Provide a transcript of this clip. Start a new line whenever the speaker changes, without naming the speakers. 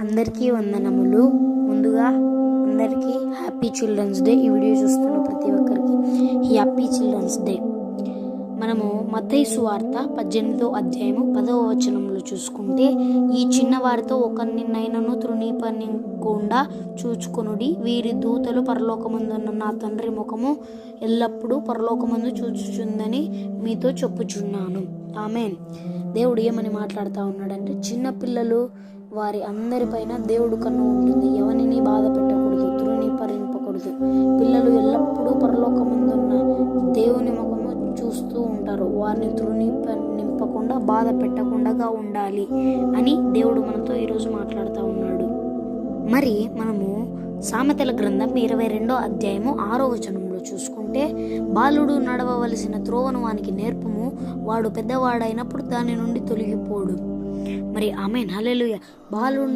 అందరికీ వందనములు. ముందుగా అందరికీ హ్యాపీ చిల్డ్రన్స్ డే. ఈ వీడియో చూస్తున్న ప్రతి ఒక్కరికి హ్యాపీ చిల్డ్రన్స్ డే. మనము మత్తయి సువార్త 18వ అధ్యాయము 10వ వచనంలో చూసుకుంటే, ఈ చిన్నవారితో ఒకరినైనను తృణీపనికుండా చూచుకొనుడి, వీరి దూతలు పరలోకమందున్న నా తండ్రి ముఖము ఎల్లప్పుడూ పరలోకమందు చూచుచుందని మీతో చెప్పుచున్నాను. ఆమేన్. దేవుడు ఏమని మాట్లాడుతూ ఉన్నాడంటే, చిన్నపిల్లలు వారి అందరిపైన దేవుడు కన్ను ఉంటుంది. ఎవరిని బాధ పెట్టకూడదు, తృణీకరింపకూడదు. పిల్లలు ఎల్లప్పుడూ పరలోకమందున్న దేవుని ముఖము చూస్తూ ఉంటారు. వారిని నింపకుండా బాధ పెట్టకుండా ఉండాలి అని దేవుడు మనతో ఈరోజు మాట్లాడుతూ ఉన్నాడు. మరి మనము సామెతల గ్రంథం 22వ అధ్యాయము 6వ వచనంలో చూసుకుంటే, బాలుడు నడవవలసిన త్రోవను వానికి నేర్పుము, వాడు పెద్దవాడైనప్పుడు దాని నుండి తొలగిపోడు. మరి ఆమేన్, హల్లెలూయా. బాలుడు